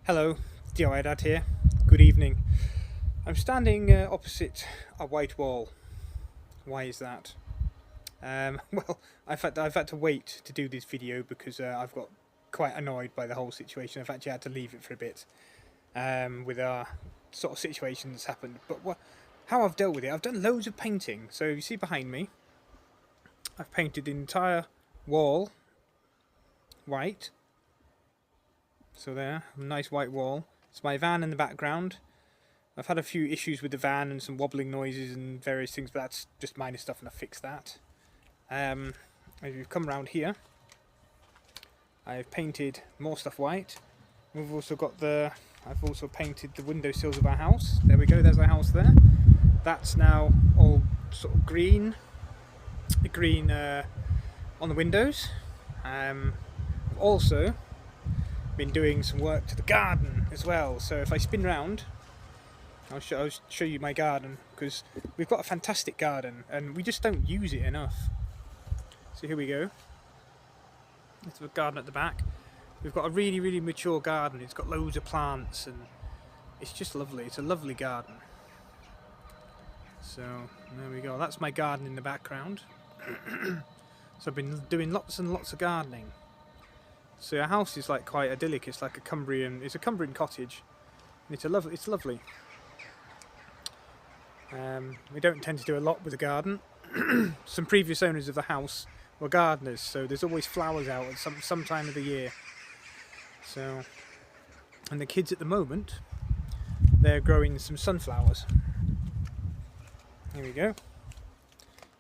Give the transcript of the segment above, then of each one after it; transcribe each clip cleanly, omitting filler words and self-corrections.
Hello, DIY Dad here. Good evening. I'm standing opposite a white wall. Why is that? Well, I've had to wait to do this video because I've got quite annoyed by the whole situation. I've actually had to leave it for a bit with our sort of situation that's happened. But how I've dealt with it, I've done loads of painting. So you see behind me, I've painted the entire wall white. So there, a nice white wall. It's my van in the background. I've had a few issues with the van and some wobbling noises and various things, but that's just minor stuff and I've fixed that. As we've come around here, I've painted more stuff white. I've also painted the window sills of our house. There we go, there's our house there. That's now all sort of green on the windows. I've also been doing some work to the garden as well. So if I spin round, I'll show you my garden, because we've got a fantastic garden and we just don't use it enough. So here we go. It's a garden at the back. We've got a really mature garden. It's got loads of plants and it's just lovely. It's a lovely garden. So there we go. That's my garden in the background. So I've been doing lots and lots of gardening. So our house is like quite idyllic. It's like a Cumbrian cottage. And it's lovely. We don't tend to do a lot with the garden. Some previous owners of the house were gardeners, so there's always flowers out at some time of the year. So, and the kids at the moment, they're growing some sunflowers. Here we go.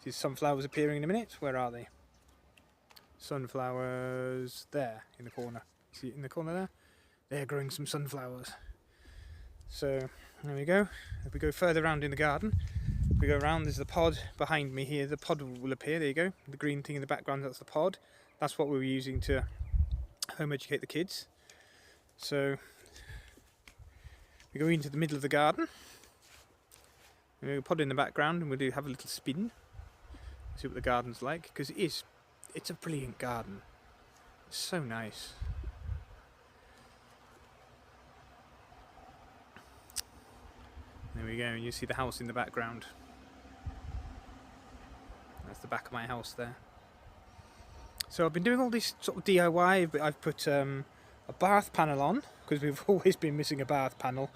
See sunflowers appearing in a minute. Where are they? Sunflowers there in the corner. See it in the corner there? They're growing some sunflowers. So there we go. If we go further around in the garden, if we go around, there's the pod behind me here. The pod will appear. There you go. The green thing in the background, that's the pod. That's what we were using to home educate the kids. So we go into the middle of the garden. We have a pod in the background and we'll have a little spin. See what the garden's like, because it's a brilliant garden. It's so nice. There we go, and you see the house in the background. That's the back of my house there. So I've been doing all this sort of DIY. I've put a bath panel on, because we've always been missing a bath panel.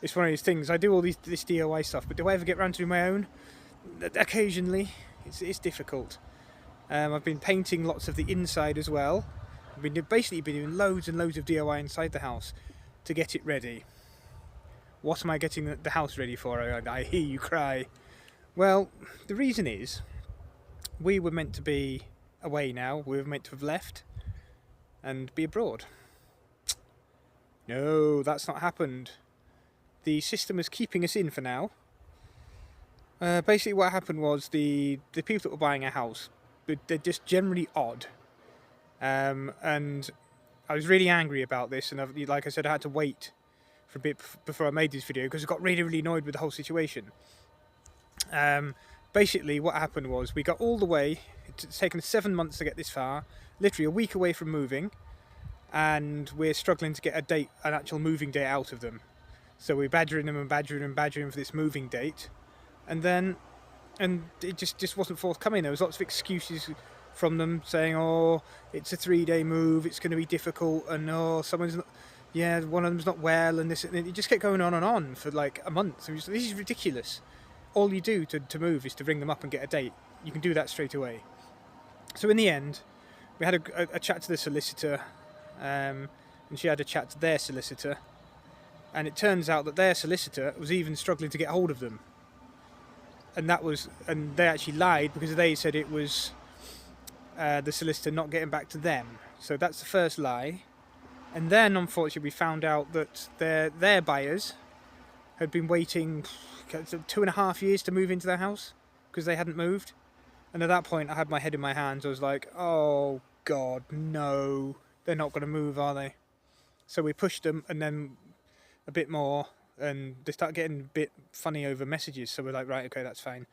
It's one of these things, I do all this DIY stuff, but do I ever get around to do my own? Occasionally. It's difficult. I've been painting lots of the inside as well. I've basically been doing loads and loads of DIY inside the house to get it ready. What am I getting the house ready for? I hear you cry. Well, the reason is, we were meant to be away now. We were meant to have left and be abroad. No, that's not happened. The system is keeping us in for now. Basically what happened was the people that were buying a house, they're just generally odd. And I was really angry about this, and like I said, I had to wait for a bit before I made this video because I got really annoyed with the whole situation. Basically what happened was, we got all the way, it's taken 7 months to get this far, literally a week away from moving, and we're struggling to get an actual moving date out of them. So we're badgering them for this moving date, and it just wasn't forthcoming. There was lots of excuses from them saying, oh, it's a 3-day move, it's going to be difficult, and oh, one of them's not well, and this, and it just kept going on for like a month. This is ridiculous. All you do to move is to ring them up and get a date. You can do that straight away. So in the end, we had a chat to the solicitor, and she had a chat to their solicitor, and it turns out that their solicitor was even struggling to get hold of them. And they actually lied, because they said it was the solicitor not getting back to them. So that's the first lie. And then, unfortunately, we found out that their buyers had been waiting 2.5 years to move into their house because they hadn't moved. And at that point, I had my head in my hands. I was like, oh, God, no. They're not going to move, are they? So we pushed them, and then a bit more, and they start getting a bit funny over messages. So we're like, right, okay, that's fine.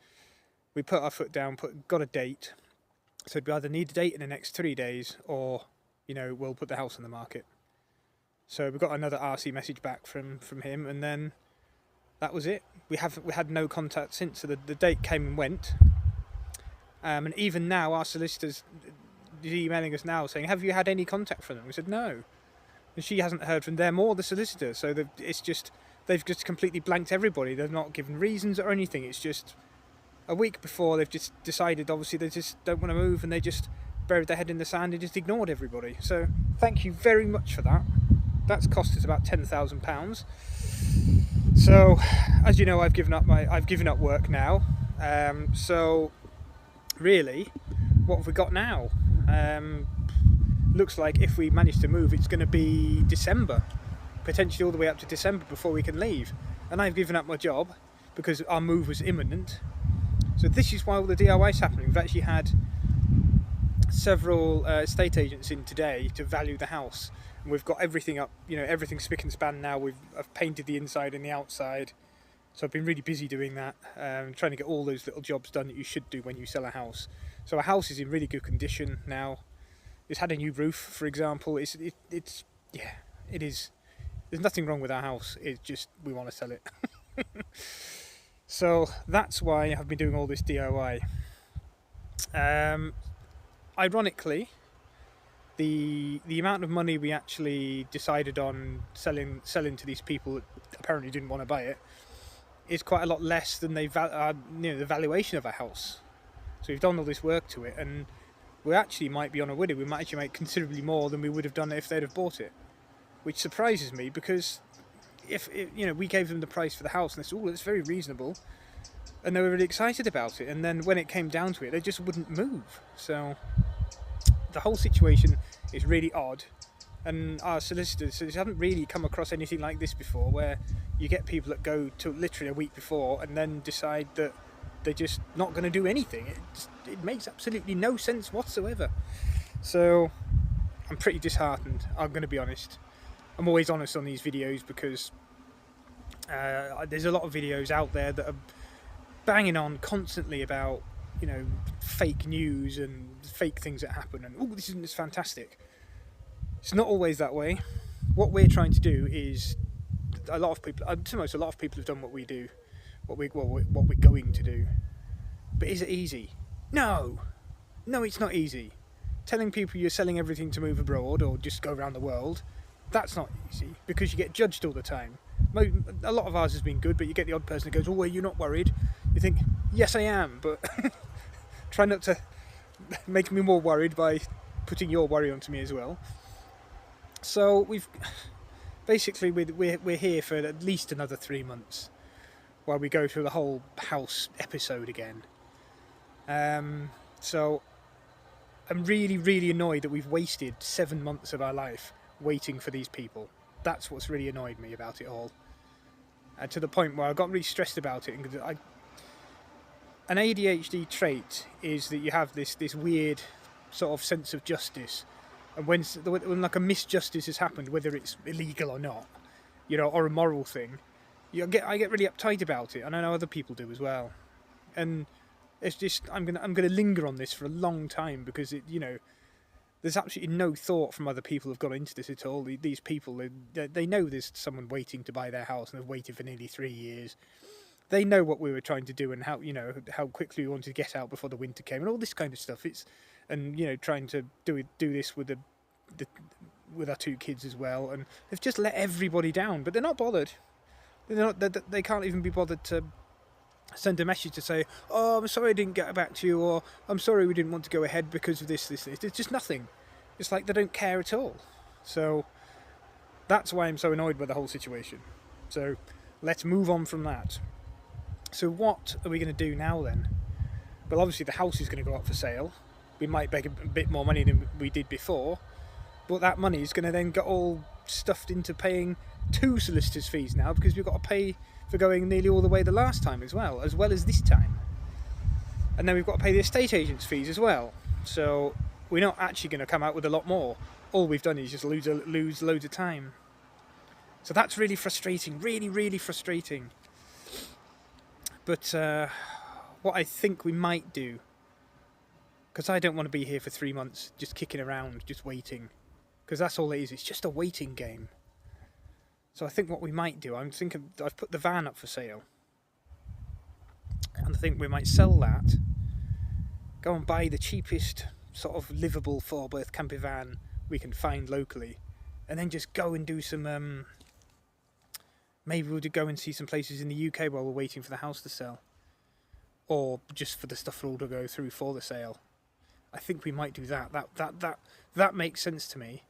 We put our foot down, got a date. So we either need a date in the next 3 days, or, we'll put the house on the market. So we got another RC message back from him, and then that was it. We had no contact since. So the date came and went, and even now our solicitors is emailing us now saying, "Have you had any contact from them?" We said no, and she hasn't heard from them or the solicitor. So they've just completely blanked everybody. They've not given reasons or anything. It's just a week before they've just decided. Obviously, they just don't want to move, and they just buried their head in the sand and just ignored everybody. So thank you very much for that. That's cost us about £10,000. So, as you know, I've given up work now. So, really, what have we got now? Looks like if we manage to move, it's going to be December, potentially all the way up to December before we can leave. And I've given up my job because our move was imminent. So this is why all the DIY is happening. We've actually had several estate agents in today to value the house. And we've got everything up, everything's spick and span now. I've painted the inside and the outside. So I've been really busy doing that, trying to get all those little jobs done that you should do when you sell a house. So our house is in really good condition now. It's had a new roof, for example. It is. There's nothing wrong with our house. It's just we want to sell it. So that's why I've been doing all this DIY. Ironically, the amount of money we actually decided on selling to these people that apparently didn't want to buy it is quite a lot less than the valuation of our house. So we've done all this work to it, and we actually might be on a winner. We might actually make considerably more than we would have done if they'd have bought it, which surprises me because if we gave them the price for the house and they said, "Oh, it's very reasonable," and they were really excited about it, and then when it came down to it, they just wouldn't move. So the whole situation is really odd, and our solicitors haven't really come across anything like this before, where you get people that go to literally a week before and then decide that they're just not going to do anything. It makes absolutely no sense whatsoever. So I'm pretty disheartened, I'm going to be honest. I'm always honest on these videos because there's a lot of videos out there that are banging on constantly about fake news and fake things that happen, and this isn't as fantastic. It's not always that way. What we're trying to do is, a lot of people have done what we do, what we're going to do. But is it easy? No, it's not easy. Telling people you're selling everything to move abroad or just go around the world, that's not easy because you get judged all the time. A lot of ours has been good, but you get the odd person that goes, "Oh, well, you're not worried?" You think, yes, I am, but try not to make me more worried by putting your worry onto me as well. So we're here for at least another 3 months while we go through the whole house episode again. So I'm really, really annoyed that we've wasted 7 months of our life waiting for these people. That's what's really annoyed me about it all. And to the point where I got really stressed about it. An ADHD trait is that you have this weird sort of sense of justice. And when like a misjustice has happened, whether it's illegal or not, or a moral thing, I get really uptight about it, and I know other people do as well. And it's just I'm gonna linger on this for a long time because there's absolutely no thought from other people who've gone into this at all. These people, they know there's someone waiting to buy their house and they've waited for nearly 3 years. They know what we were trying to do and how quickly we wanted to get out before the winter came and all this kind of stuff. Trying to do this with with our 2 kids as well, and they've just let everybody down. But they're not bothered. They can't even be bothered to send a message to say, "Oh, I'm sorry I didn't get back to you," or "I'm sorry we didn't want to go ahead because of this. It's just nothing. It's like they don't care at all. So that's why I'm so annoyed by the whole situation. So let's move on from that. So what are we going to do now then? Well, obviously the house is going to go up for sale. We might beg a bit more money than we did before, but that money is going to then get all stuffed into paying 2 solicitors' fees now, because we've got to pay for going nearly all the way the last time as well as this time. And then we've got to pay the estate agent's fees as well. So we're not actually going to come out with a lot more. All we've done is just lose loads of time. So that's really frustrating, really, really frustrating. But what I think we might do, because I don't want to be here for 3 months just kicking around, just waiting, because that's all it is. It's just a waiting game. So I think what we might do, I'm thinking I've put the van up for sale, and I think we might sell that, go and buy the cheapest sort of livable four-berth camper van we can find locally, and then just go and do some. Maybe we'll go and see some places in the UK while we're waiting for the house to sell, or just for the stuff all to go through for the sale. I think we might do that. That makes sense to me,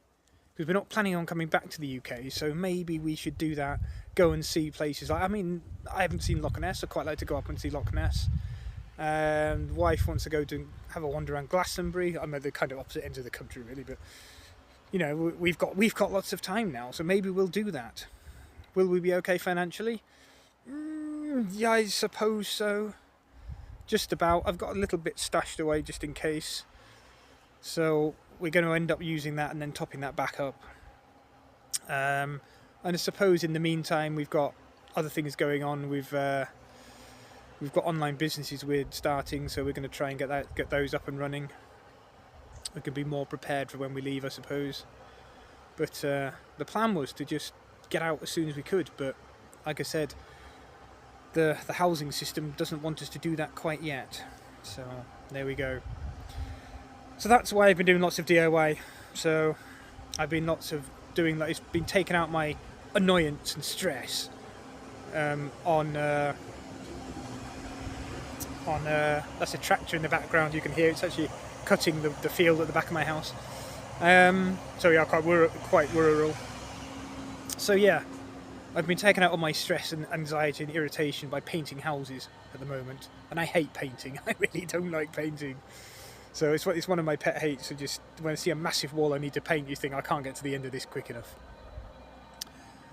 because we're not planning on coming back to the UK. So maybe we should do that. Go and see places. I mean, I haven't seen Loch Ness. I'd quite like to go up and see Loch Ness. Wife wants to go to have a wander around Glastonbury. I mean, the kind of opposite ends of the country, really, but you know, we've got lots of time now, so maybe we'll do that. Will we be okay financially? Yeah, I suppose so. Just about. I've got a little bit stashed away just in case. So we're going to end up using that and then topping that back up. And I suppose in the meantime we've got other things going on. We've got online businesses we're starting, so we're going to try and get those up and running. We can be more prepared for when we leave, I suppose. But the plan was to just get out as soon as we could. But like I said, the housing system doesn't want us to do that quite yet. So there we go. So that's why I've been doing lots of DIY. So I've been doing that. It's been taking out my annoyance and stress on that's a tractor in the background. You can hear it's actually cutting the field at the back of my house. So we are quite rural. So yeah, I've been taking out all my stress and anxiety and irritation by painting houses at the moment, and I hate painting. I really don't like painting. So it's one of my pet hates. So just when I see a massive wall I need to paint, you think I can't get to the end of this quick enough.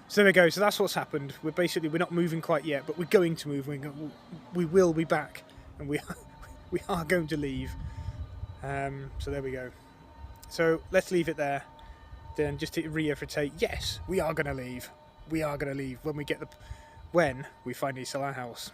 So there we go. So that's what's happened. We're not moving quite yet, but we're going to move. We will be back, and we are going to leave. So there we go. So let's leave it there. Then just to reiterate, yes, we are going to leave. We are going to leave when we finally sell our house.